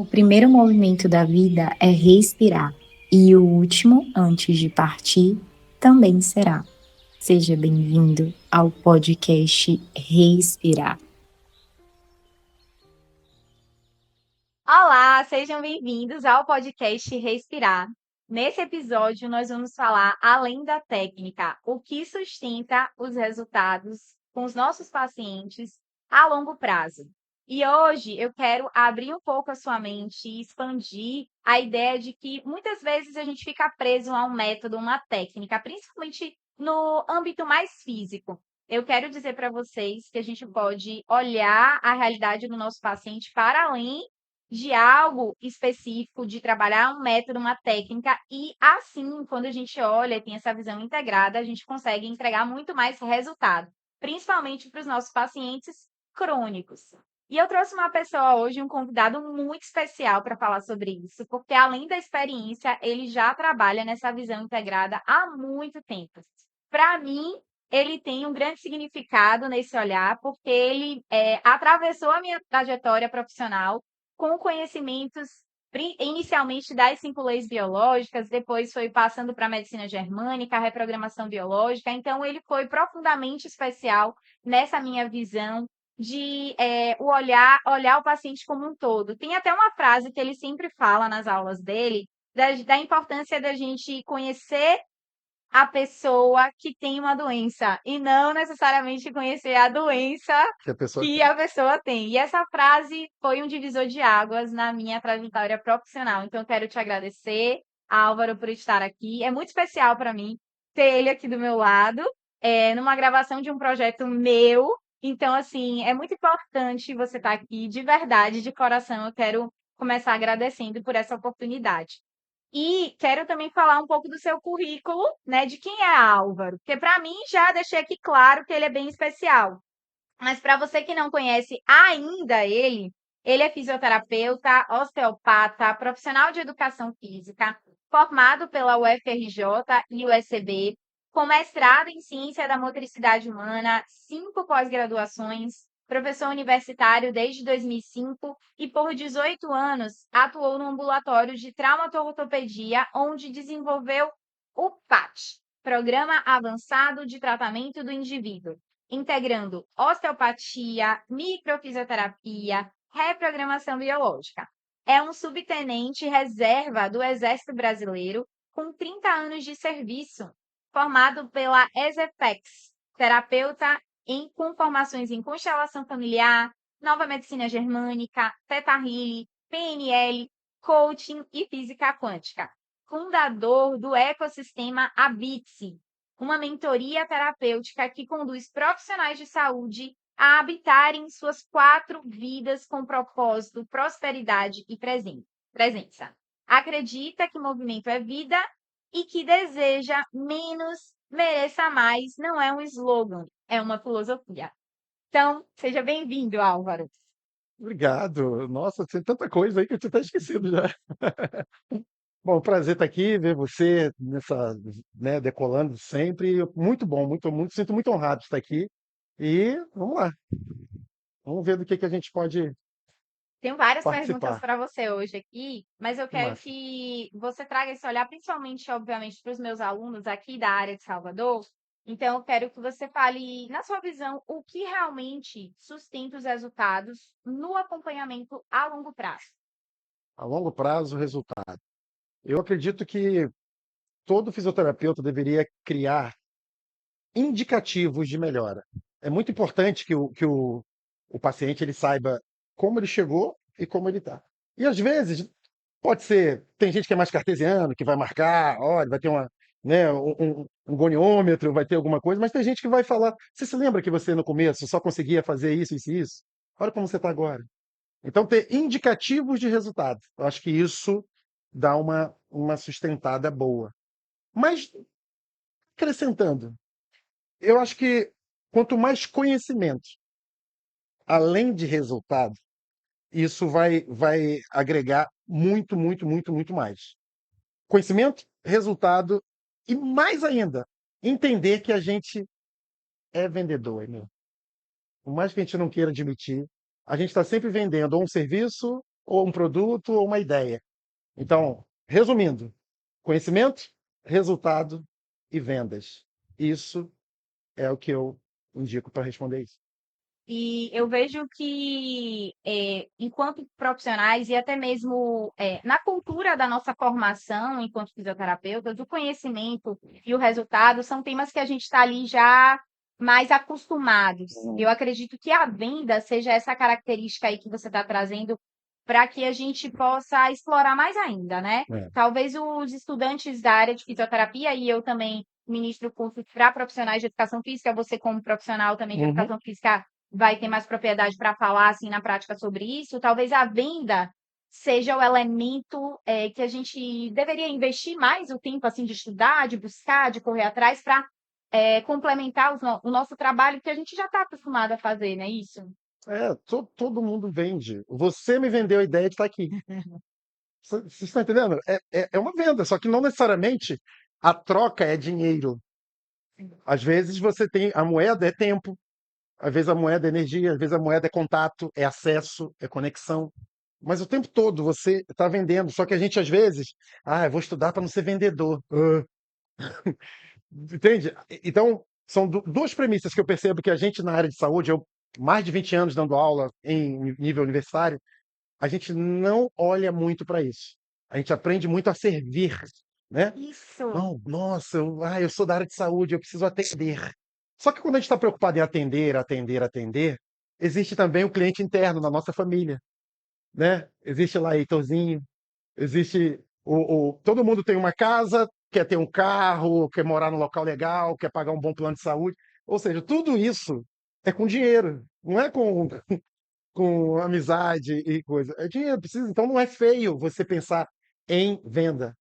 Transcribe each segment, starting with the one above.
O primeiro movimento da vida é respirar, e o último, antes de partir, também será. Seja bem-vindo ao podcast Respirar. Olá, sejam bem-vindos ao podcast Respirar. Nesse episódio, nós vamos falar além da técnica, o que sustenta os resultados com os nossos pacientes a longo prazo. E hoje eu quero abrir um pouco a sua mente e expandir a ideia de que muitas vezes a gente fica preso a um método, uma técnica, principalmente no âmbito mais físico. Eu quero dizer para vocês que a gente pode olhar a realidade do nosso paciente para além de algo específico, de trabalhar um método, uma técnica, e assim, quando a gente olha e tem essa visão integrada, a gente consegue entregar muito mais resultado, principalmente para os nossos pacientes crônicos. E eu trouxe uma pessoa hoje, um convidado muito especial para falar sobre isso, porque além da experiência, ele já trabalha nessa visão integrada há muito tempo. Para mim, ele tem um grande significado nesse olhar, porque ele atravessou a minha trajetória profissional com conhecimentos inicialmente das 5 leis biológicas, depois foi passando para a medicina germânica, a reprogramação biológica. Então, ele foi profundamente especial nessa minha visão de olhar o paciente como um todo. Tem até uma frase que ele sempre fala nas aulas dele, da importância da gente conhecer a pessoa que tem uma doença e não necessariamente conhecer a doença Que a pessoa que tem. a pessoa tem. E essa frase foi um divisor de águas na minha trajetória profissional. Então, eu quero te agradecer, Álvaro, por estar aqui. É muito especial para mim ter ele aqui do meu lado, numa gravação de um projeto meu. Então, assim, é muito importante você estar aqui, de verdade, de coração. Eu quero começar agradecendo por essa oportunidade. E quero também falar um pouco do seu currículo, né, de quem é Álvaro, porque para mim já deixei aqui claro que ele é bem especial. Mas para você que não conhece ainda ele é fisioterapeuta, osteopata, profissional de educação física, formado pela UFRJ e USB, com mestrado em ciência da motricidade humana, 5 pós-graduações, professor universitário desde 2005 e por 18 anos atuou no ambulatório de traumatortopedia, onde desenvolveu o PAT, Programa Avançado de Tratamento do Indivíduo, integrando osteopatia, microfisioterapia, reprogramação biológica. É um subtenente reserva do Exército Brasileiro com 30 anos de serviço, formado pela ESEPEX, terapeuta com formações em constelação familiar, nova medicina germânica, Theta Healing, PNL, coaching e física quântica. Fundador do ecossistema Abitse, uma mentoria terapêutica que conduz profissionais de saúde a habitarem suas 4 vidas com propósito, prosperidade e presença. Acredita que movimento é vida e que deseja menos, mereça mais, não é um slogan, é uma filosofia. Então, seja bem-vindo, Álvaro. Obrigado. Nossa, tem tanta coisa aí que eu tinha até esquecido já. Bom, prazer estar aqui, ver você nessa, né, decolando sempre. Muito bom, muito, sinto muito honrado de estar aqui. E vamos lá, vamos ver do que a gente pode Tenho várias perguntas participar. para você hoje aqui, mas eu Que quero massa. que você traga esse olhar, principalmente, obviamente, para os meus alunos aqui da área de Salvador. Então, eu quero que você fale, na sua visão, o que realmente sustenta os resultados no acompanhamento a longo prazo. A longo prazo, resultado. Eu acredito que todo fisioterapeuta deveria criar indicativos de melhora. É muito importante que o paciente ele saiba como ele chegou e como ele está. E às vezes pode ser, tem gente que é mais cartesiano, que vai marcar, olha, vai ter né, um goniômetro, vai ter alguma coisa, mas tem gente que vai falar, você se lembra que você no começo só conseguia fazer isso, isso e isso? Olha como você está agora. Então, ter indicativos de resultado. Eu acho que isso dá uma sustentada boa. Mas, acrescentando, eu acho que quanto mais conhecimento, além de resultado, isso vai agregar muito mais. Conhecimento, resultado e mais ainda, entender que a gente é vendedor, meu. Por mais que a gente não queira admitir, a gente está sempre vendendo ou um serviço ou um produto, ou uma ideia. Então, resumindo, conhecimento, resultado e vendas. Isso é o que eu indico para responder isso. E eu vejo que, enquanto profissionais e até mesmo na cultura da nossa formação enquanto fisioterapeutas, o conhecimento e o resultado são temas que a gente está ali já mais acostumados. Eu acredito que a venda seja essa característica aí que você está trazendo para que a gente possa explorar mais ainda, né? É. Talvez os estudantes da área de fisioterapia, e eu também ministro curso para profissionais de educação física, você como profissional também de Uhum. educação física vai ter mais propriedade para falar assim na prática sobre isso. Talvez a venda seja o elemento que a gente deveria investir mais o tempo assim de estudar, de buscar, de correr atrás para complementar o nosso trabalho que a gente já está acostumado a fazer, não é isso? Todo mundo vende. Você me vendeu a ideia de estar aqui. Você está entendendo? É uma venda, só que não necessariamente a troca é dinheiro. Às vezes você tem a moeda é tempo, às vezes a moeda é energia, às vezes a moeda é contato, é acesso, é conexão. Mas o tempo todo você está vendendo. Só que a gente às vezes, eu vou estudar para não ser vendedor. Entende? Então, são duas premissas que eu percebo que a gente na área de saúde, eu mais de 20 anos dando aula em nível universitário, a gente não olha muito para isso. A gente aprende muito a servir, né? Isso. Não, nossa, eu sou da área de saúde, eu preciso atender. Só que quando a gente está preocupado em atender, atender, atender, existe também o cliente interno na nossa família, né? Existe lá Heitorzinho, existe todo mundo tem uma casa, quer ter um carro, quer morar num local legal, quer pagar um bom plano de saúde. Ou seja, tudo isso é com dinheiro, não é com amizade e coisa. É dinheiro, precisa. Então não é feio você pensar em venda.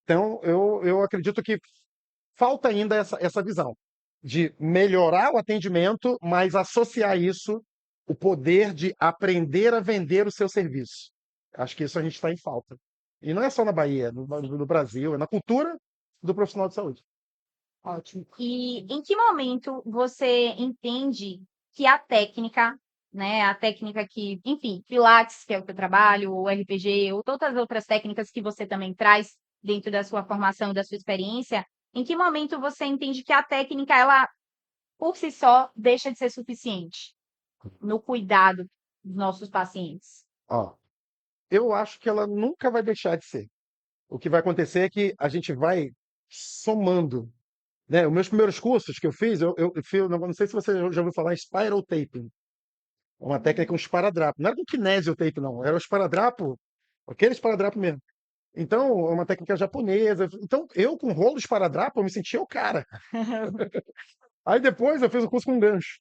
Então eu acredito que falta ainda essa visão de melhorar o atendimento, mas associar isso o poder de aprender a vender o seu serviço. Acho que isso a gente está em falta. E não é só na Bahia, no Brasil, é na cultura do profissional de saúde. Ótimo. E em que momento você entende que a técnica, né, a técnica que, enfim, Pilates, que é o teu trabalho, ou RPG, ou todas as outras técnicas que você também traz dentro da sua formação, da sua experiência, em que momento você entende que a técnica, ela, por si só, deixa de ser suficiente no cuidado dos nossos pacientes? Ó, eu acho que ela nunca vai deixar de ser. O que vai acontecer é que a gente vai somando, né? Os meus primeiros cursos que eu fiz, eu fiz, não sei se você já ouviu falar em spiral taping, uma técnica com esparadrapo. Não era com kinesio tape, não, era o esparadrapo, aquele esparadrapo mesmo. Então, é uma técnica japonesa. Então, eu com rolo de esparadrapo, eu me sentia o cara. Aí depois eu fiz o curso com gancho,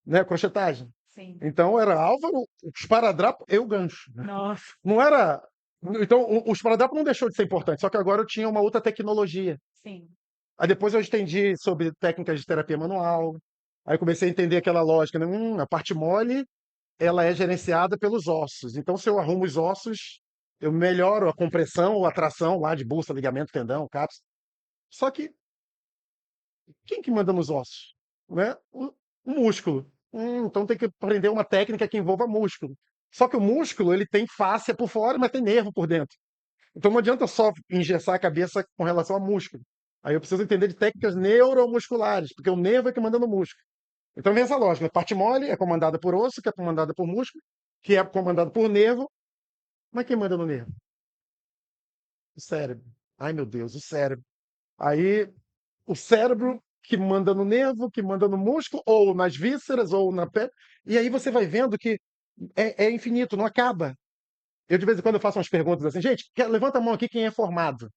né? Crochetagem. Sim. Então era Álvaro, esparadrapo, eu gancho. Nossa. Não era. Então, o esparadrapo não deixou de ser importante, só que agora eu tinha uma outra tecnologia. Sim. Aí depois eu entendi sobre técnicas de terapia manual. Aí comecei a entender aquela lógica, né? A parte mole, ela é gerenciada pelos ossos. Então, se eu arrumo os ossos, eu melhoro a compressão ou a tração lá de bursa, ligamento, tendão, cápsula. Só que quem que manda nos ossos? Né? O músculo. Então tem que aprender uma técnica que envolva músculo. Só que o músculo ele tem fáscia por fora, mas tem nervo por dentro. Então não adianta só engessar a cabeça com relação a músculo. Aí eu preciso entender de técnicas neuromusculares, porque o nervo é que manda no músculo. Então vem essa lógica. A parte mole é comandada por osso, que é comandada por músculo, que é comandado por nervo. Mas quem manda no nervo? O cérebro. Ai, meu Deus, o cérebro. Aí o cérebro que manda no nervo, que manda no músculo, ou nas vísceras, ou na pele. E aí você vai vendo que é infinito, não acaba. Eu, de vez em quando, eu faço umas perguntas assim, gente, levanta a mão aqui quem é formado.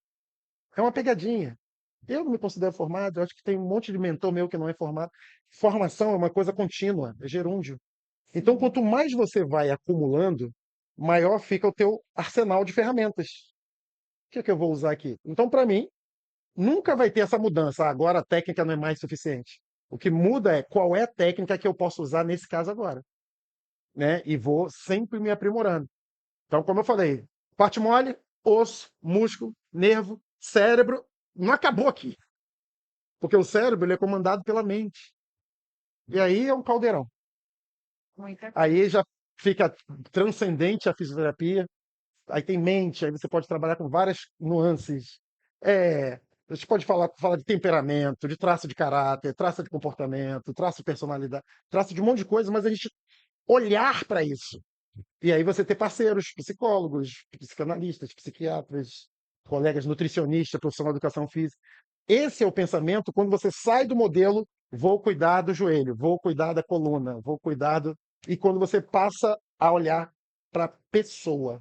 É uma pegadinha. Eu não me considero formado, eu acho que tem um monte de mentor meu que não é formado. Formação é uma coisa contínua, é gerúndio. Então, quanto mais você vai acumulando, maior fica o teu arsenal de ferramentas. O que é que eu vou usar aqui? Então, para mim, nunca vai ter essa mudança. Agora a técnica não é mais suficiente. O que muda é qual é a técnica que eu posso usar nesse caso agora, né? E vou sempre me aprimorando. Então, como eu falei, parte mole, osso, músculo, nervo, cérebro, não acabou aqui, porque o cérebro ele é comandado pela mente. E aí é um caldeirão. Muita coisa. Aí já fica transcendente a fisioterapia. Aí tem mente, aí você pode trabalhar com várias nuances. A gente pode falar de temperamento, de traço de caráter, traço de comportamento, traço de personalidade, traço de um monte de coisa, mas a gente olhar para isso. E aí você ter parceiros, psicólogos, psicanalistas, psiquiatras, colegas nutricionistas, profissional de educação física. Esse é o pensamento quando você sai do modelo, vou cuidar do joelho, vou cuidar da coluna, vou cuidar do... E quando você passa a olhar para a pessoa.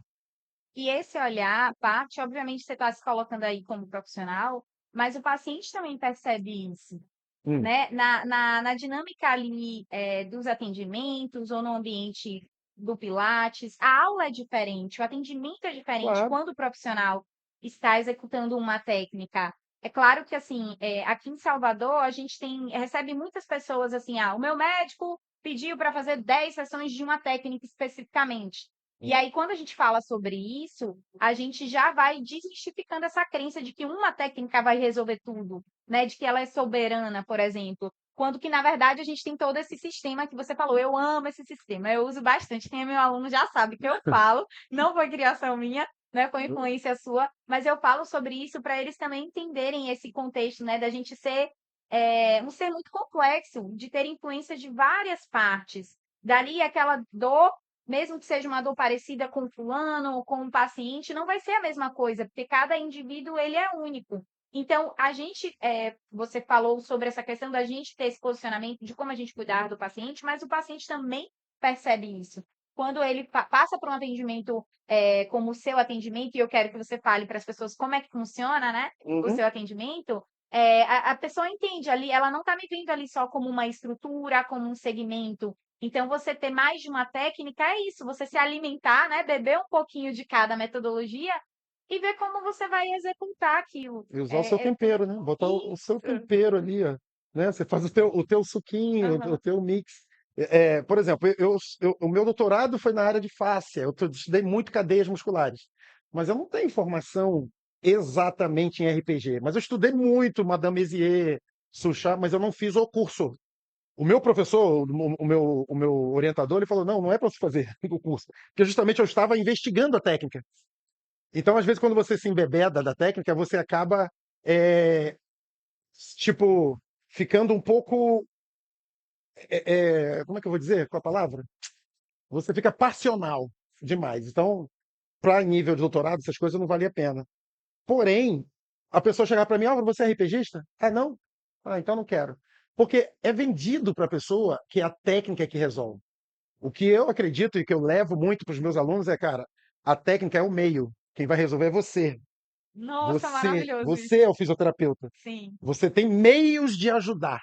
E esse olhar parte, obviamente, você está se colocando aí como profissional, mas o paciente também percebe isso, Hum, né? Na dinâmica ali dos atendimentos ou no ambiente do Pilates, a aula é diferente, o atendimento é diferente claro. quando o profissional está executando uma técnica. É claro que, assim, aqui em Salvador, a gente recebe muitas pessoas assim, o meu médico pediu para fazer 10 sessões de uma técnica especificamente. E aí, quando a gente fala sobre isso, a gente já vai desmistificando essa crença de que uma técnica vai resolver tudo, né? De que ela é soberana, por exemplo. Quando que, na verdade, a gente tem todo esse sistema que você falou. Eu amo esse sistema, eu uso bastante. Quem é meu aluno já sabe que eu falo, não foi criação minha, né? Foi influência sua, mas eu falo sobre isso para eles também entenderem esse contexto, né? Da gente ser um ser muito complexo, de ter influência de várias partes. Dali, aquela dor mesmo que seja uma dor parecida com fulano ou com um paciente, não vai ser a mesma coisa, porque cada indivíduo ele é único. Então, você falou sobre essa questão da gente ter esse posicionamento de como a gente cuidar do paciente, mas o paciente também percebe isso. Quando ele passa por um atendimento como o seu atendimento, e eu quero que você fale para as pessoas como é que funciona, né, o Uhum. seu atendimento, a pessoa entende ali, ela não está me vendo ali só como uma estrutura, como um segmento, então, você ter mais de uma técnica é isso, você se alimentar, né? Beber um pouquinho de cada metodologia e ver como você vai executar aquilo. E usar o seu tempero, né? Botar o seu Isso. tempero ali, ó, né? Você faz o teu suquinho, o Aham. teu mix. Por exemplo, o meu doutorado foi na área de fáscia. Estudei muito cadeias musculares. Mas eu não tenho formação exatamente em RPG. Mas eu estudei muito Madame Mézières, Suchard, mas eu não fiz o curso. O meu professor, o meu orientador, ele falou: não é para você fazer o curso. Porque justamente eu estava investigando a técnica. Então, às vezes, quando você se embebeda da técnica, você acaba, é, tipo, ficando um pouco. Como é que eu vou dizer com a palavra? Você fica passional demais. Então, para nível de doutorado, essas coisas não valia a pena. Porém, a pessoa chegar para mim: você é RPGista? Ah, não? Ah, então não quero. Porque é vendido para a pessoa que é a técnica é que resolve. O que eu acredito e que eu levo muito para os meus alunos é, cara, a técnica é o meio. Quem vai resolver é você. Nossa, Você, maravilhoso você isso. é o fisioterapeuta. Sim. Você tem meios de ajudar.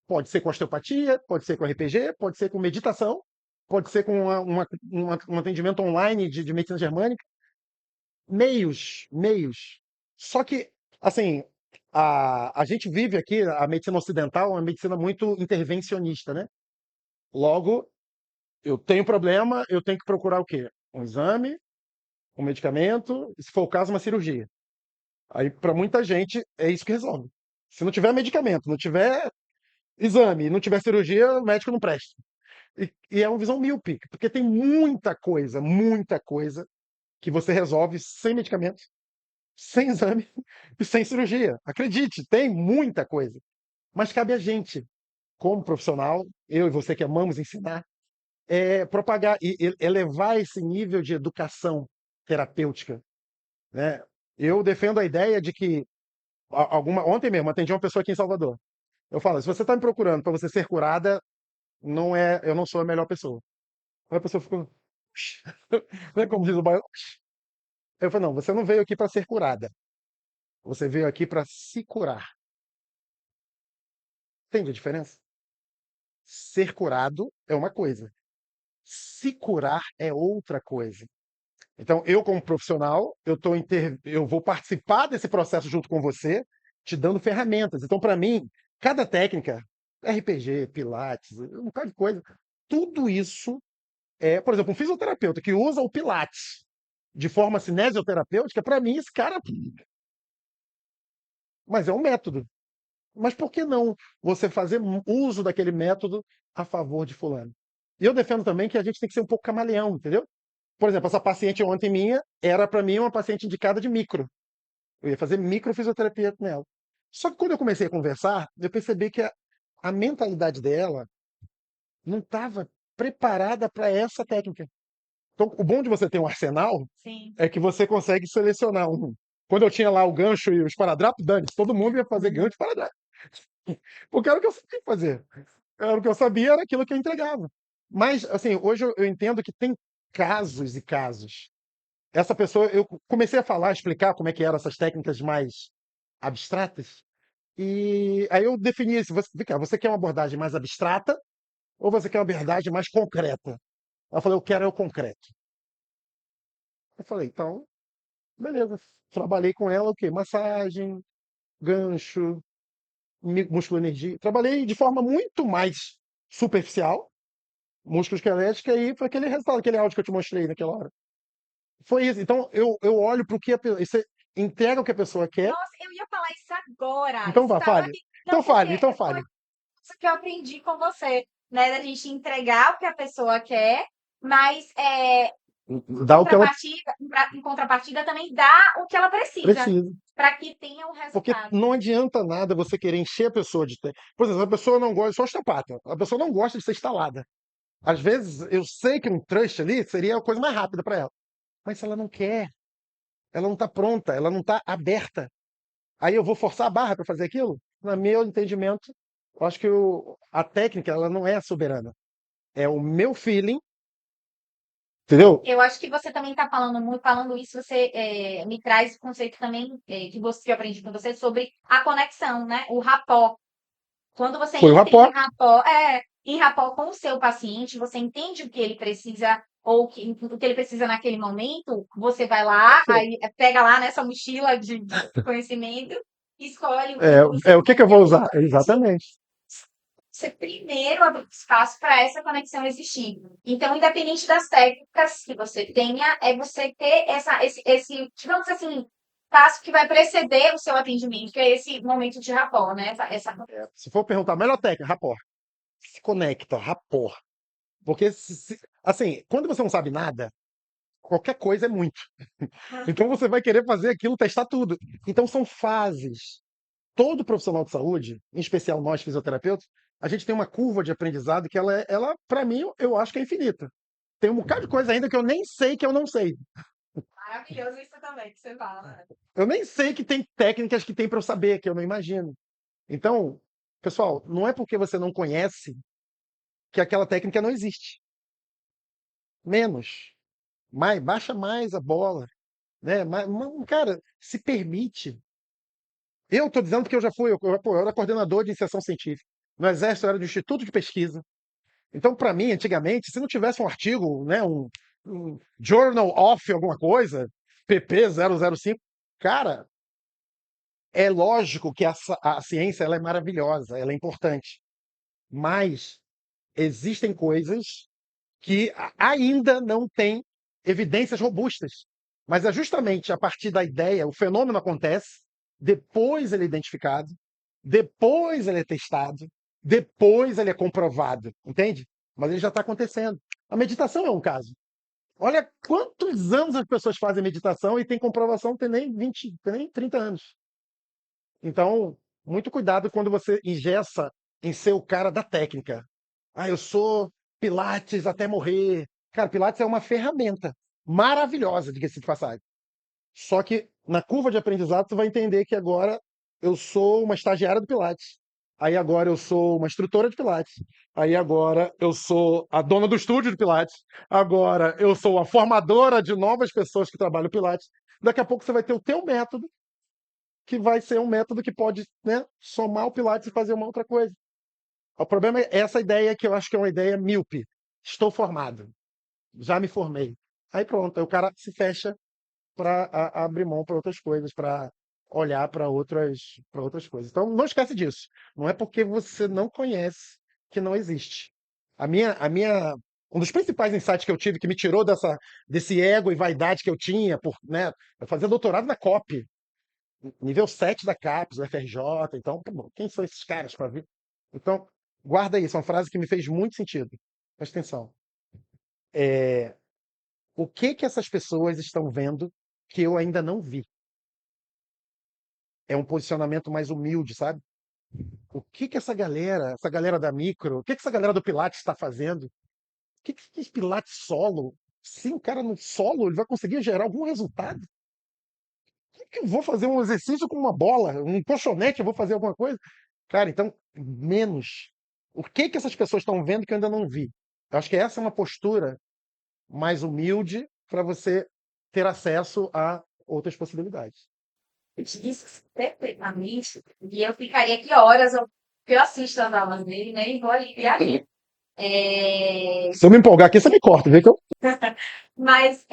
Pode ser com osteopatia, pode ser com RPG, pode ser com meditação, pode ser com um atendimento online de medicina germânica. Meios, meios. Só que, assim, a gente vive aqui, a medicina ocidental é uma medicina muito intervencionista, né? Logo, eu tenho problema, eu tenho que procurar o quê? Um exame, um medicamento, e se for o caso, uma cirurgia. Aí, para muita gente, é isso que resolve. Se não tiver medicamento, não tiver exame, não tiver cirurgia, o médico não presta. E é uma visão míope, porque tem muita coisa que você resolve sem medicamento, sem exame e sem cirurgia. Acredite, tem muita coisa. Mas cabe a gente, como profissional, eu e você que amamos ensinar, propagar e elevar esse nível de educação terapêutica, né? Eu defendo a ideia de que ontem mesmo atendi uma pessoa aqui em Salvador. Eu falo: se você está me procurando para você ser curada, eu não sou a melhor pessoa. Aí a pessoa ficou, né, como diz o bairro. Eu falei: não, você não veio aqui para ser curada. Você veio aqui para se curar. Entende a diferença? Ser curado é uma coisa. Se curar é outra coisa. Então, eu, como profissional, eu vou participar desse processo junto com você, te dando ferramentas. Então, para mim, cada técnica, RPG, Pilates, um bocado de coisa, tudo isso por exemplo, um fisioterapeuta que usa o Pilates de forma cinesioterapêutica, para mim, esse cara. Mas é um método. Mas por que não você fazer uso daquele método a favor de fulano? E eu defendo também que a gente tem que ser um pouco camaleão, entendeu? Por exemplo, essa paciente ontem minha era para mim uma paciente indicada de micro. Eu ia fazer microfisioterapia com ela. Só que quando eu comecei a conversar, eu percebi que a mentalidade dela não estava preparada para essa técnica. Então, o bom de você ter um arsenal Sim. é que você consegue selecionar um. Quando eu tinha lá o gancho e o esparadrapo, dane todo mundo ia fazer gancho e esparadrapo. Porque era o que eu sabia fazer. Era o que eu sabia, era aquilo que eu entregava. Mas, assim, hoje eu entendo que tem casos e casos. Essa pessoa, eu comecei a falar, explicar como é que eram essas técnicas mais abstratas, e aí eu defini isso. Vem cá, você quer uma abordagem mais abstrata ou você quer uma abordagem mais concreta? Ela falou, eu quero é o concreto. Eu falei, então, beleza. Trabalhei com ela o quê? Massagem, gancho, músculo energia. Trabalhei de forma muito mais superficial, músculo esquelética, e foi aquele resultado, aquele áudio que eu te mostrei naquela hora. Foi isso. Então, eu olho para o que a pessoa. Você entrega o que a pessoa quer, Nossa, eu ia falar isso agora. então Isso vá, tá fale. maravilhoso. Não, Então porque fale, então foi fale. isso que eu aprendi com você, né? Da gente entregar o que a pessoa quer, mas Dá o que ela em contrapartida também dá o que ela precisa, precisa. para que tenha um Porque resultado. não adianta nada você querer encher a pessoa de. Por exemplo, a pessoa não gosta, só osteopata, a pessoa não gosta de ser instalada. Às vezes, eu sei que um trust ali seria a coisa mais rápida para ela. Mas se ela não quer, ela não está pronta, ela não está aberta. Aí eu vou forçar a barra para fazer aquilo? No meu entendimento, eu acho que a técnica ela não é soberana. É o meu feeling, entendeu? Eu acho que você também está falando muito, falando isso, você me traz o conceito também que eu aprendi com você sobre a conexão, né? O rapport. Quando você Foi o entra rapport. em rapport com o seu paciente, você entende o que ele precisa ou o que ele precisa naquele momento, você vai lá, Perfeito. aí pega lá nessa mochila de conhecimento, escolhe o É o que eu vou segmento usar? Exatamente. você primeiro abre espaço para essa conexão existir. Então, independente das técnicas que você tenha, é você ter digamos assim, passo que vai preceder o seu atendimento, que é esse momento de rapport, né? Se for perguntar, melhor técnica, rapport. Se conecta, rapport. Porque, assim, quando você não sabe nada, qualquer coisa é muito. Então você vai querer fazer aquilo, testar tudo. Então são fases. Todo profissional de saúde, em especial nós fisioterapeutas, a gente tem uma curva de aprendizado que ela para mim, eu acho que é infinita. Tem um bocado de coisa ainda que eu nem sei que eu não sei. Maravilhoso isso também que você fala. Eu nem sei que tem técnicas que tem para eu saber, que eu não imagino. Então, pessoal, não é porque você não conhece que aquela técnica não existe. Menos. Mais, baixa mais a bola, né? Cara, se permite. Eu estou dizendo que eu já fui, pô, eu era coordenador de iniciação científica. No Exército eu era do Instituto de Pesquisa. Então, para mim, antigamente, se não tivesse um artigo, né, um Journal of alguma coisa, PP 005, cara, é lógico que a ciência ela é maravilhosa, ela é importante. Mas existem coisas que ainda não têm evidências robustas. Mas é justamente a partir da ideia, o fenômeno acontece, depois ele é identificado, depois ele é testado, depois ele é comprovado, entende? Mas ele já está acontecendo. A meditação é um caso. Olha quantos anos as pessoas fazem meditação e tem comprovação, não tem nem 20, tem nem 30 anos. Então, muito cuidado quando você engessa em ser o cara da técnica. Ah, eu sou Pilates até morrer. Cara, Pilates é uma ferramenta maravilhosa, diga-se de passagem. Só que na curva de aprendizado, você vai entender que agora eu sou uma estagiária do Pilates. Aí agora eu sou uma instrutora de Pilates. Aí agora eu sou a dona do estúdio de Pilates. Agora eu sou a formadora de novas pessoas que trabalham Pilates. Daqui a pouco você vai ter o teu método, que vai ser um método que pode, né, somar o Pilates e fazer uma outra coisa. O problema é essa ideia que eu acho que é uma ideia míope. Estou formado, já me formei. Aí pronto, aí o cara se fecha para abrir mão para outras coisas, para olhar para outras coisas. Então não esquece disso. Não é porque você não conhece que não existe. Um dos principais insights que eu tive que me tirou desse ego e vaidade que eu tinha por, né, eu fazia doutorado na COP, nível 7 da CAPES, do FRJ, então, pô, quem são esses caras para vir? Então, guarda isso, é uma frase que me fez muito sentido. Presta atenção. É, o que que essas pessoas estão vendo que eu ainda não vi? É um posicionamento mais humilde, sabe? O que que essa galera da micro, o que que essa galera do Pilates está fazendo? O que esse Pilates solo? Se o cara no solo, ele vai conseguir gerar algum resultado? Que eu vou fazer um exercício com uma bola, um colchonete, eu vou fazer alguma coisa? Cara, então, menos. O que que essas pessoas estão vendo que eu ainda não vi? Eu acho que essa é uma postura mais humilde para você ter acesso a outras possibilidades. Isso perfeitamente. E eu ficaria aqui horas, eu assisto as aulas dele, né? E vou ali viajar. Se eu me empolgar aqui, você me corta, vê que eu. Mas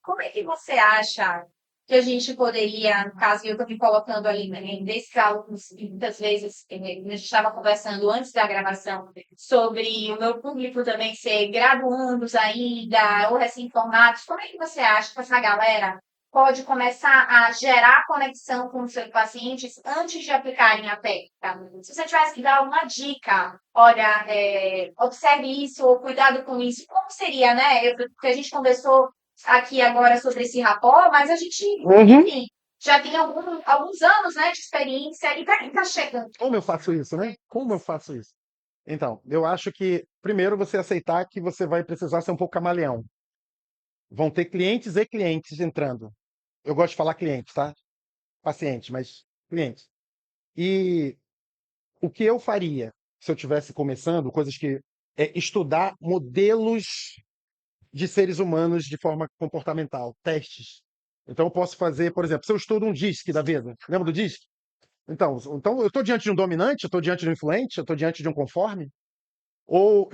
como é que você acha que a gente poderia, no caso, eu estou me colocando ali, né, desses alunos, que muitas vezes a gente estava conversando antes da gravação sobre o meu público também ser graduandos ainda, ou recém-formados, como é que você acha que essa galera pode começar a gerar conexão com os seus pacientes antes de aplicarem a técnica? Se você tivesse que dar uma dica, olha, observe isso ou cuidado com isso, como seria, né? Porque a gente conversou aqui agora sobre esse rapport, mas a gente, Uhum. enfim, já tem alguns anos, né, de experiência. E para quem está chegando? Como eu faço isso, né? Como eu faço isso? Então, eu acho que primeiro você aceitar que você vai precisar ser um pouco camaleão. Vão ter clientes e clientes entrando. Eu gosto de falar clientes, tá? Pacientes, mas clientes. E o que eu faria se eu tivesse começando, coisas que é estudar modelos de seres humanos de forma comportamental, testes. Então eu posso fazer, por exemplo, se eu estudo um DISC da vida, lembra do DISC? Então eu estou diante de um dominante, eu estou diante de um influente, eu estou diante de um conforme, eu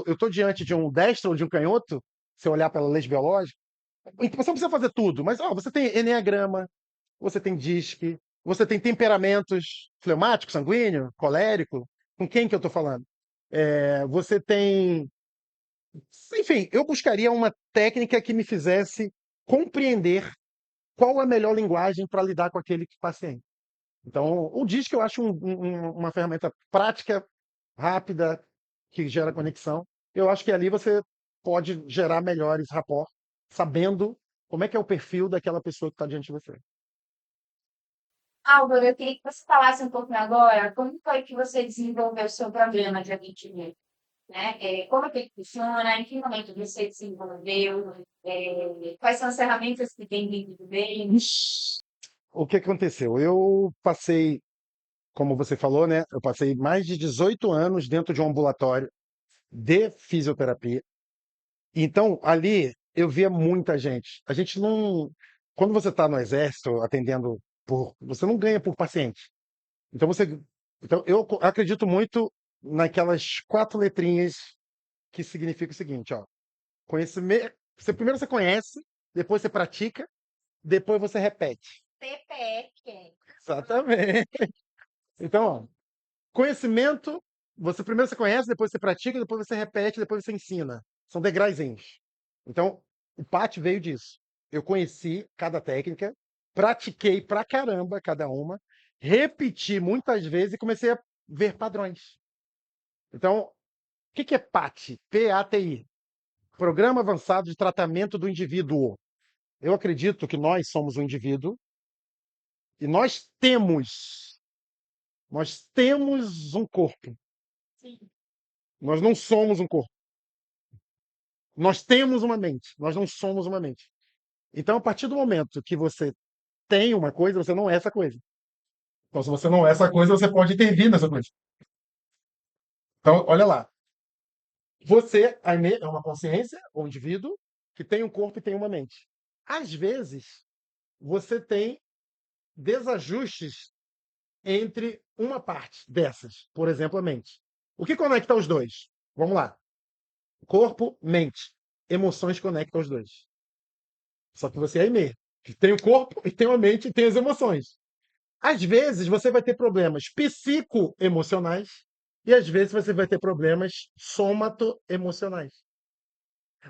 estou diante de um destro ou de um canhoto, se eu olhar pela lei biológica. Então você não precisa fazer tudo, mas ó, você tem eneagrama, você tem DISC, você tem temperamentos fleumático, sanguíneo, colérico. Com quem que eu estou falando? Você tem. Enfim, eu buscaria uma técnica que me fizesse compreender qual a melhor linguagem para lidar com aquele paciente. Então, o DISC eu acho uma ferramenta prática, rápida, que gera conexão. Eu acho que ali você pode gerar melhores rapport, sabendo como é que é o perfil daquela pessoa que está diante de você. Álvaro, eu queria que você falasse um pouquinho agora como foi que você desenvolveu o seu programa de atendimento, né? Como é que ele funciona, em que momento você desenvolveu, quais são as ferramentas que tem dentro dele. O que aconteceu? Eu passei, como você falou, né? Eu passei mais de 18 anos dentro de um ambulatório de fisioterapia. Então, ali eu via muita gente. A gente não. Quando você está no exército atendendo por. Você não ganha por paciente. Então você. Então, eu acredito muito naquelas quatro letrinhas que significa o seguinte, ó. Conhecimento. Primeiro você conhece, depois você pratica, depois você repete. CPF. Exatamente. Então, ó, conhecimento, primeiro você conhece, depois você pratica, depois você repete, depois você ensina. São degrauzinhos. Então, o PAT veio disso. Eu conheci cada técnica, pratiquei pra caramba cada uma, repeti muitas vezes e comecei a ver padrões. Então, o que que é PAT? PATI. Programa Avançado de Tratamento do Indivíduo. Eu acredito que nós somos um indivíduo e nós temos um corpo. Sim. Nós não somos um corpo. Nós temos uma mente. Nós não somos uma mente. Então, a partir do momento que você tem uma coisa, você não é essa coisa. Então, se você não é essa coisa, você pode intervir nessa coisa. Então, olha lá. Você, Aimee, é uma consciência, um indivíduo, que tem um corpo e tem uma mente. Às vezes, você tem desajustes entre uma parte dessas, por exemplo, a mente. O que conecta os dois? Vamos lá. Corpo, mente. Emoções conectam os dois. Só que você é Aimee, que tem o corpo e tem a mente e tem as emoções. Às vezes você vai ter problemas psicoemocionais e às vezes você vai ter problemas somato-emocionais.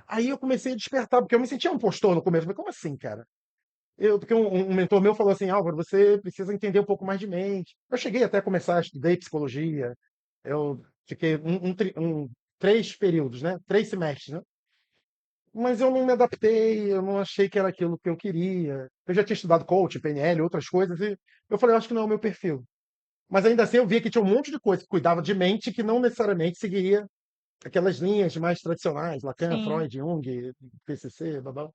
Aí eu comecei a despertar, porque eu me sentia um postor no começo. Mas como assim, cara? Porque um mentor meu falou assim, Álvaro, você precisa entender um pouco mais de mente. Eu cheguei até a começar, estudei psicologia, eu fiquei 3 períodos, né? 3 semestres, né? Mas eu não me adaptei, eu não achei que era aquilo que eu queria. Eu já tinha estudado coach, PNL, outras coisas, e eu falei, eu acho que não é o meu perfil. Mas ainda assim eu via que tinha um monte de coisa que cuidava de mente que não necessariamente seguiria aquelas linhas mais tradicionais, Lacan, Sim. Freud, Jung, PCC, blá, blá.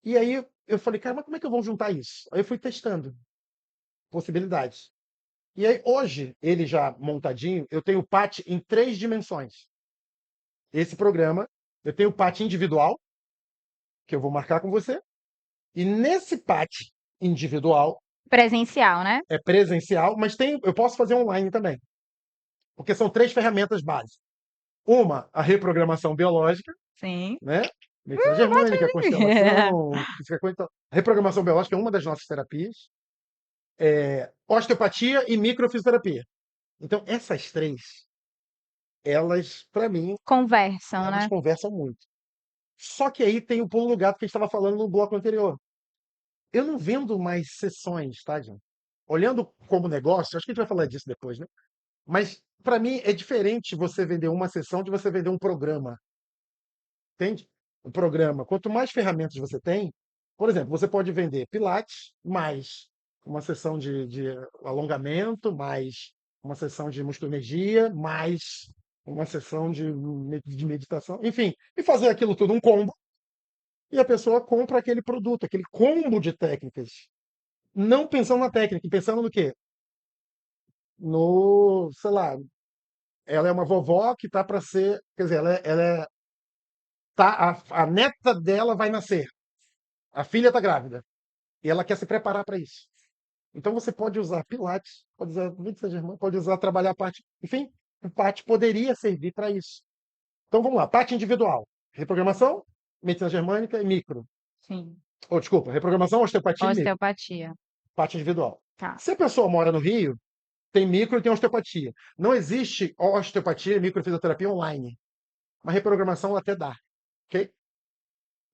E aí eu falei, cara, mas como é que eu vou juntar isso? Aí eu fui testando possibilidades. E aí hoje, ele já montadinho, eu tenho o PAT em 3 dimensões. Esse programa, eu tenho o PAT individual, que eu vou marcar com você, e nesse PAT individual, Presencial, né? é presencial, mas eu posso fazer online também, porque são 3 ferramentas básicas. Uma, a reprogramação biológica, Sim. né? Medicina germânica, É. constelação, física quântica. A reprogramação biológica é uma das nossas terapias. Osteopatia e microfisioterapia. Então, essas 3, elas, para mim, Conversam, elas né? conversam muito. Só que aí tem o pulo do gato que a gente estava falando no bloco anterior. Eu não vendo mais sessões, tá, gente? Olhando como negócio, acho que a gente vai falar disso depois, né? Mas, para mim, é diferente você vender uma sessão de você vender um programa. Entende? O programa, quanto mais ferramentas você tem, por exemplo, você pode vender Pilates, mais uma sessão de alongamento, mais uma sessão de musculoenergia, mais uma sessão de meditação, enfim, e fazer aquilo tudo um combo, e a pessoa compra aquele produto, aquele combo de técnicas. Não pensando na técnica, pensando no quê? No, sei lá, ela é uma vovó que tá para ser, quer dizer, a neta dela vai nascer. A filha está grávida e ela quer se preparar para isso. Então você pode usar Pilates, pode usar medicina germânica, pode usar trabalhar a parte. Enfim, o PAT poderia servir para isso. Então vamos lá, PAT individual. Reprogramação, medicina germânica e micro. Sim. Ou desculpa, reprogramação, osteopatia e micro. Osteopatia. PAT individual. Tá. Se a pessoa mora no Rio, tem micro e tem osteopatia. Não existe osteopatia e microfisioterapia online. Uma reprogramação até dá. Ok?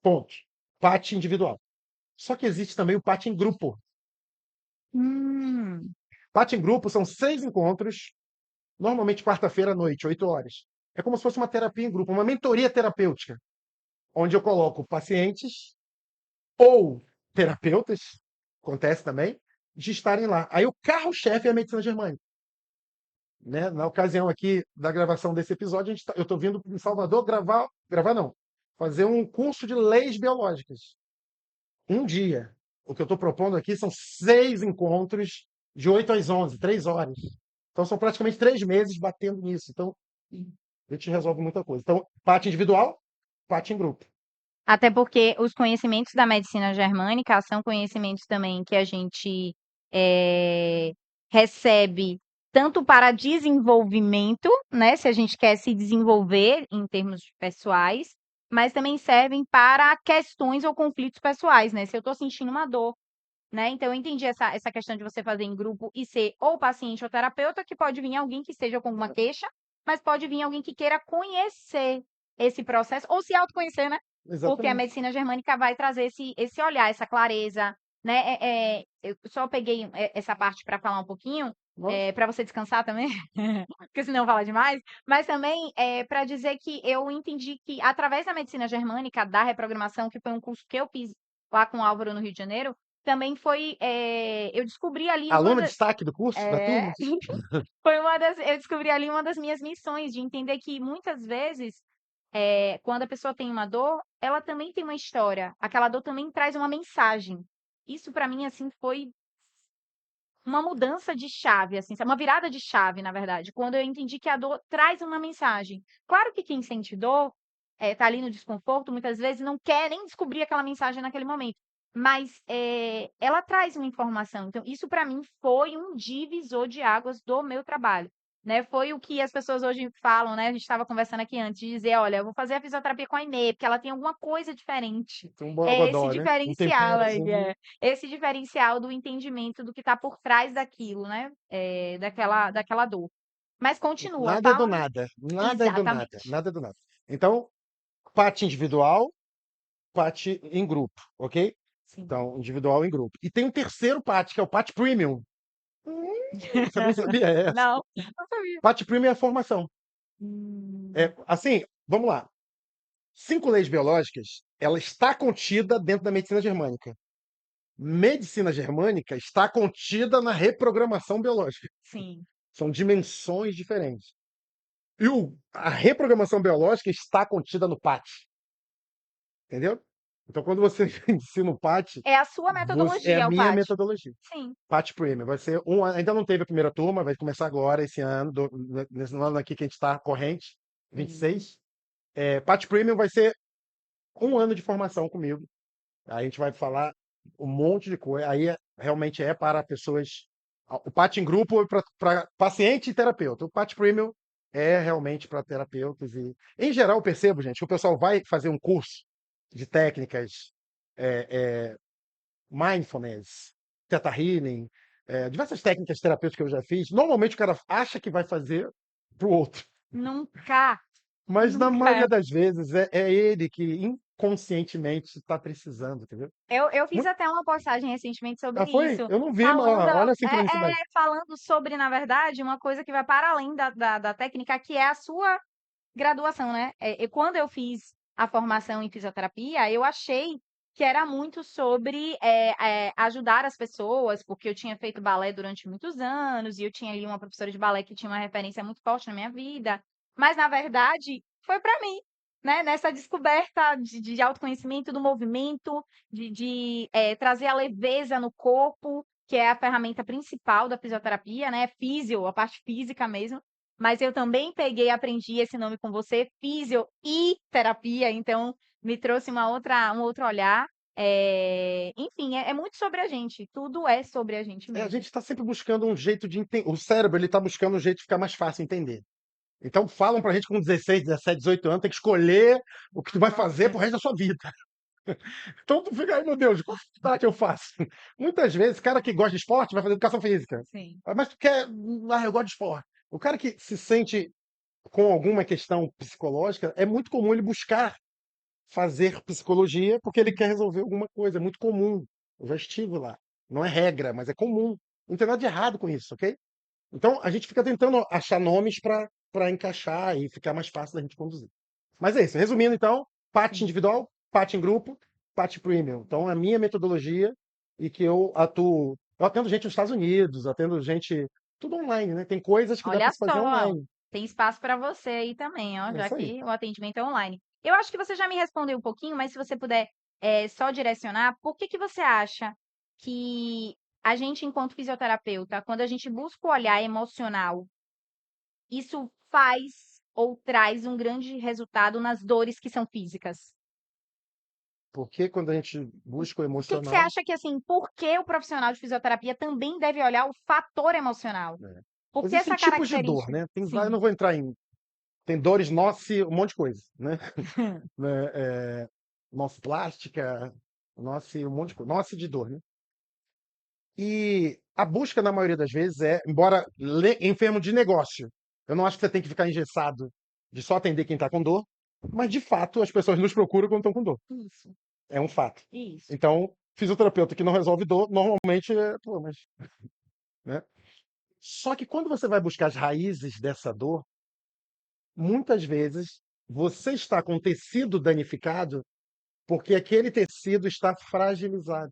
Ponto. PAT individual. Só que existe também o PAT em grupo. Hum. PAT em grupo são 6 encontros, normalmente quarta-feira à noite, 8 horas. É como se fosse uma terapia em grupo, uma mentoria terapêutica, onde eu coloco pacientes ou terapeutas, acontece também, de estarem lá. Aí o carro-chefe é a medicina germânica. Né? Na ocasião aqui da gravação desse episódio, eu estou vindo em Salvador gravar não, fazer um curso de leis biológicas. Um dia. O que eu estou propondo aqui são 6 encontros de 8 às 11, 3 horas. Então são praticamente 3 meses batendo nisso. Então, a gente resolve muita coisa. Então, parte individual, parte em grupo. Até porque os conhecimentos da medicina germânica são conhecimentos também que a gente recebe tanto para desenvolvimento, né? Se a gente quer se desenvolver em termos pessoais, mas também servem para questões ou conflitos pessoais, né? Se eu estou sentindo uma dor, né? Então, eu entendi essa questão de você fazer em grupo e ser ou paciente ou terapeuta, que pode vir alguém que esteja com alguma queixa, mas pode vir alguém que queira conhecer esse processo, ou se autoconhecer, né? Porque a Exatamente. medicina germânica vai trazer esse olhar, essa clareza, né? Eu só peguei essa parte para falar um pouquinho, Nossa. para você descansar também, porque senão fala demais, mas também para dizer que eu entendi que através da medicina germânica, da reprogramação, que foi um curso que eu fiz lá com o Álvaro no Rio de Janeiro, também foi, eu descobri ali uma Aluno da destaque do curso, da turma? foi eu descobri ali uma das minhas missões, de entender que muitas vezes, quando a pessoa tem uma dor, ela também tem uma história, aquela dor também traz uma mensagem. Isso para mim, assim, foi uma mudança de chave, assim, uma virada de chave, na verdade, quando eu entendi que a dor traz uma mensagem. Claro que quem sente dor, tá ali no desconforto, muitas vezes não quer nem descobrir aquela mensagem naquele momento, mas, ela traz uma informação. Então isso para mim foi um divisor de águas do meu trabalho, né, foi o que as pessoas hoje falam, né, a gente estava conversando aqui antes, de dizer: "Olha, eu vou fazer a fisioterapia com a Inê, porque ela tem alguma coisa diferente". Tem um É esse borogodó, né? Um diferencial aí, temperozinho. esse diferencial do entendimento do que está por trás daquilo, né, daquela dor. Mas continua, Nada é do fala nada. Nada é do nada. exatamente. Nada é do nada. Então, parte individual, parte em grupo, ok? Sim. Então, individual em grupo. E tem um terceiro parte, que é o parte premium. Você não sabia essa. Não, não sabia. Parte premium é a formação. Hum, Assim, vamos lá. 5 leis biológicas, ela está contida dentro da medicina germânica. Medicina germânica está contida na reprogramação biológica. sim. São dimensões diferentes. E a reprogramação biológica está contida no PAT, entendeu? Então, quando você ensina o PAT, É a sua é a metodologia, o minha PAT. metodologia. Sim. PAT Premium vai ser ainda não teve a primeira turma, vai começar agora esse ano, nesse ano aqui que a gente está corrente, Hum. 26. PAT Premium vai ser 1 ano de formação comigo. Aí a gente vai falar um monte de coisa. Aí realmente é para pessoas. O PAT em grupo é para paciente e terapeuta. O PAT Premium é realmente para terapeutas. E, em geral, eu percebo, gente, que o pessoal vai fazer um curso de técnicas, é, é, mindfulness, Theta Healing, diversas técnicas terapêuticas que eu já fiz. Normalmente o cara acha que vai fazer para o outro. Nunca, Mas na nunca. maioria das vezes é ele que inconscientemente está precisando, entendeu? Eu fiz até uma postagem recentemente sobre Foi? isso, Eu não vi, mas falando, olha a sincronicidade. falando sobre, na verdade, uma coisa que vai para além da técnica, que é a sua graduação, né? E quando eu fiz a formação em fisioterapia, eu achei que era muito sobre ajudar as pessoas, porque eu tinha feito balé durante muitos anos e eu tinha ali uma professora de balé que tinha uma referência muito forte na minha vida. Mas, na verdade, foi para mim, né? Nessa descoberta de autoconhecimento do movimento, trazer a leveza no corpo, que é a ferramenta principal da fisioterapia, né? Físio, a parte física mesmo. Mas eu também peguei e aprendi esse nome com você, físio e terapia, então me trouxe um outro olhar. Enfim, é muito sobre a gente, tudo é sobre a gente A mesmo. gente está sempre buscando um jeito de entender. O cérebro ele está buscando um jeito de ficar mais fácil entender. Então falam pra gente com 16, 17, 18 anos, tem que escolher o que tu vai fazer pro resto da sua vida. Então tu fica aí, meu Deus, qual faculdade que eu faço? Muitas vezes, cara que gosta de esporte vai fazer educação física. Sim. Mas tu quer, eu gosto de esporte. O cara que se sente com alguma questão psicológica, é muito comum ele buscar fazer psicologia porque ele quer resolver alguma coisa. É muito comum. Eu já estive lá. Não é regra, mas é comum. Não tem nada de errado com isso, ok? Então a gente fica tentando achar nomes para encaixar e ficar mais fácil da gente conduzir. Mas é isso. Resumindo, então, PAT Sim. individual, PAT em grupo, PAT premium. Então, é a minha metodologia e que eu atuo. Eu atendo gente nos Estados Unidos, atendo gente. Tudo online, né? Tem coisas que dá para Olha se fazer só, online. tem espaço para você aí também, ó, É já isso aí. que o atendimento é online. Eu acho que você já me respondeu um pouquinho, mas se você puder só direcionar, por que que você acha que a gente, enquanto fisioterapeuta, quando a gente busca o olhar emocional, isso faz ou traz um grande resultado nas dores que são físicas? Porque quando a gente busca o Por que que você emocional. acha que, assim, por que o profissional de fisioterapia também deve olhar o fator emocional? Né? Por que Existem essa tipos de dor, característica? né? Eu Sim. não vou entrar em. Tem dores noce, um monte de coisa, né? Né, noce plástica, noce, um monte de coisa. Noce de dor, né? E a busca, na maioria das vezes, embora em termos de negócio, eu não acho que você tem que ficar engessado de só atender quem está com dor, mas de fato as pessoas nos procuram quando estão com dor. Isso, É um fato. isso. Então, fisioterapeuta que não resolve dor, normalmente pô, mas, né? Só que quando você vai buscar as raízes dessa dor, muitas vezes você está com tecido danificado porque aquele tecido está fragilizado.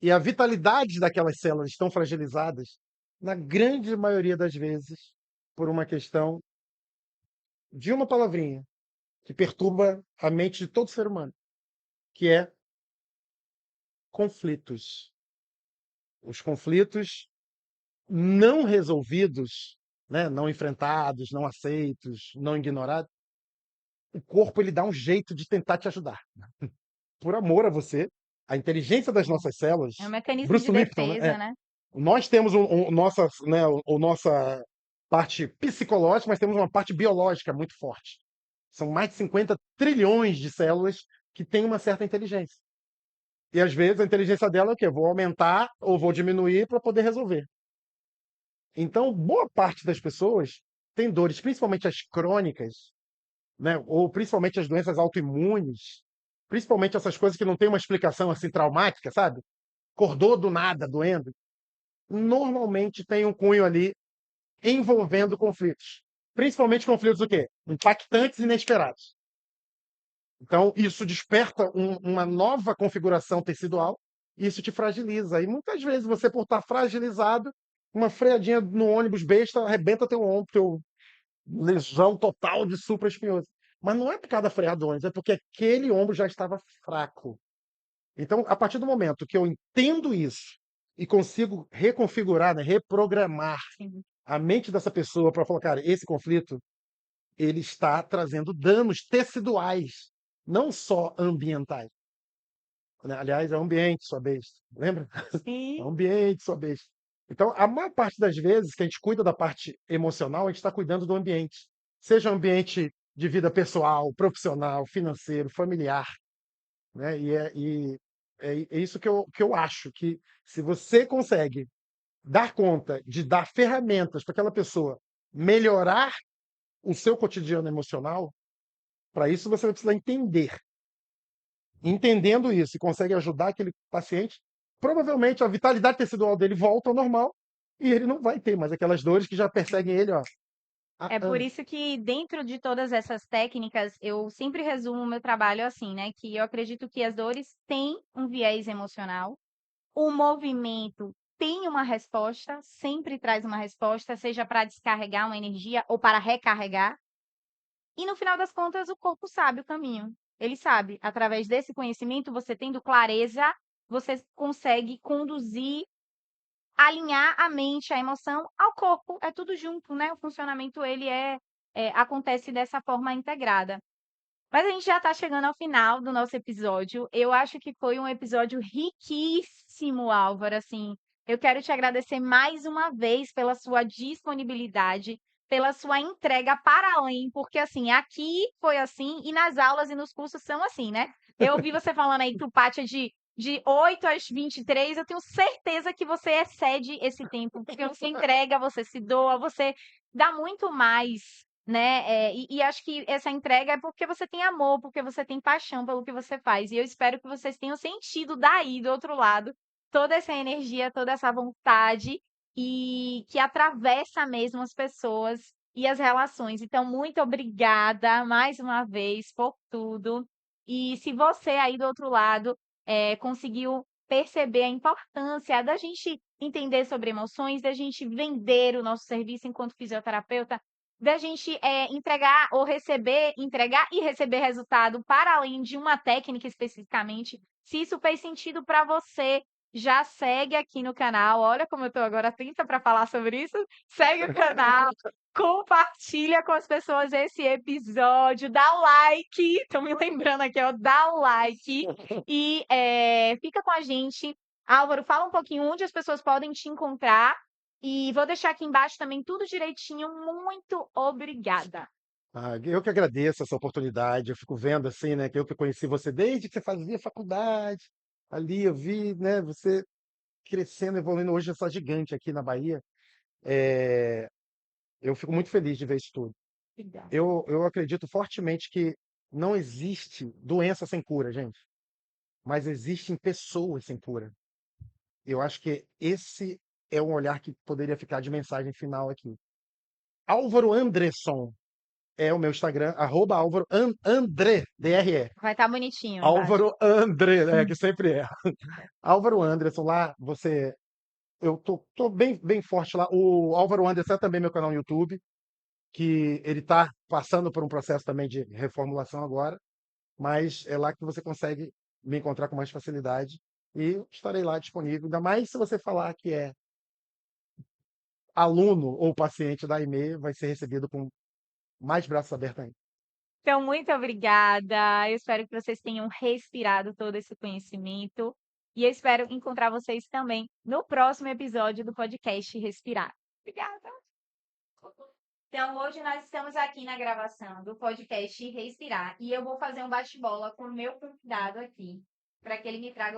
E a vitalidade daquelas células estão fragilizadas, na grande maioria das vezes, por uma questão de uma palavrinha que perturba a mente de todo ser humano, que é conflitos. Os conflitos não resolvidos, né, não enfrentados, não aceitos, não ignorados, o corpo ele dá um jeito de tentar te ajudar. Por amor a você, a inteligência das Sim. nossas É um células, mecanismo de Bruce Lipton, né? defesa, né? Nós temos nossa, né, nossa parte psicológica, mas temos uma parte biológica muito forte. São mais de 50 trilhões de células que têm uma certa inteligência. E às vezes a inteligência dela é o quê? Vou aumentar ou vou diminuir para poder resolver. Então, boa parte das pessoas tem dores, principalmente as crônicas, né? Ou principalmente as doenças autoimunes, principalmente essas coisas que não tem uma explicação assim traumática, sabe? Acordou do nada doendo. Normalmente tem um cunho ali envolvendo conflitos. Principalmente conflitos o quê? Impactantes e inesperados. Então, isso desperta uma nova configuração tecidual e isso te fragiliza. E muitas vezes você, por estar fragilizado, uma freadinha no ônibus besta arrebenta teu ombro, teu lesão total de supraespinhoso. Mas não é por causa da freada do ônibus, é porque aquele ombro já estava fraco. Então, a partir do momento que eu entendo isso e consigo reconfigurar, né, reprogramar Sim. a mente dessa pessoa para falar, cara, esse conflito ele está trazendo danos teciduais, não só ambientais. Né? Aliás, é o ambiente, sua besta. Lembra? É o Sim. ambiente, sua besta. Então, a maior parte das vezes que a gente cuida da parte emocional, a gente está cuidando do ambiente. Seja um ambiente de vida pessoal, profissional, financeiro, familiar. Né? É isso que eu acho, que se você consegue dar conta de dar ferramentas para aquela pessoa melhorar o seu cotidiano emocional, para isso você vai precisar entender. Entendendo isso e consegue ajudar aquele paciente, provavelmente a vitalidade tecidual dele volta ao normal e ele não vai ter mais aquelas dores que já perseguem ele, ó, há É por anos. isso que dentro de todas essas técnicas, eu sempre resumo o meu trabalho assim, né, que eu acredito que as dores têm um viés emocional, o movimento tem uma resposta, sempre traz uma resposta, seja para descarregar uma energia ou para recarregar. E no final das contas, o corpo sabe o caminho. Ele sabe. Através desse conhecimento, você tendo clareza, você consegue conduzir, alinhar a mente, a emoção ao corpo. É tudo junto, né? O funcionamento, ele acontece dessa forma integrada. Mas a gente já está chegando ao final do nosso episódio. Eu acho que foi um episódio riquíssimo, Álvaro. Assim, eu quero te agradecer mais uma vez pela sua disponibilidade, pela sua entrega para além, porque assim, aqui foi assim e nas aulas e nos cursos são assim, né? Eu ouvi você falando aí que o pátio é de 8 às 23, eu tenho certeza que você excede esse tempo, porque você entrega, você se doa, você dá muito mais, né? E acho que essa entrega é porque você tem amor, porque você tem paixão pelo que você faz. E eu espero que vocês tenham sentido daí, do outro lado, toda essa energia, toda essa vontade e que atravessa mesmo as pessoas e as relações. Então, muito obrigada mais uma vez por tudo. E se você aí do outro lado conseguiu perceber a importância da gente entender sobre emoções, da gente vender o nosso serviço enquanto fisioterapeuta, da gente entregar ou receber, entregar e receber resultado para além de uma técnica especificamente. Se isso fez sentido para você, já segue aqui no canal. Olha como eu estou agora atenta para falar sobre isso. Segue o canal, compartilha com as pessoas esse episódio, dá o like. Estou me lembrando aqui, ó, dá o like e fica com a gente. Álvaro, fala um pouquinho onde as pessoas podem te encontrar. E vou deixar aqui embaixo também tudo direitinho. Muito obrigada. Eu que agradeço essa oportunidade. Eu fico vendo assim, né, que eu que conheci você desde que você fazia faculdade. Ali eu vi, né, você crescendo, evoluindo hoje essa gigante aqui na Bahia. É, eu fico muito feliz de ver isso tudo. Obrigada. Eu acredito fortemente que não existe doença sem cura, gente, mas existem pessoas sem cura. Eu acho que esse é um olhar que poderia ficar de mensagem final aqui. Álvaro Andresson é o meu Instagram, @Álvaro André, DRE. Vai estar bonitinho embaixo. Álvaro André, que sempre é. Álvaro Andresson, lá você. Eu tô bem forte lá. O Álvaro Anderson é também meu canal no YouTube, que ele está passando por um processo também de reformulação agora, mas é lá que você consegue me encontrar com mais facilidade e eu estarei lá disponível, ainda mais se você falar que é aluno ou paciente da IME, vai ser recebido com mais braços abertos ainda. Então, muito obrigada. Eu espero que vocês tenham respirado todo esse conhecimento. E eu espero encontrar vocês também no próximo episódio do podcast Respirar. Obrigada. Então, hoje nós estamos aqui na gravação do podcast Respirar. E eu vou fazer um bate-bola com o meu convidado aqui, para que ele me traga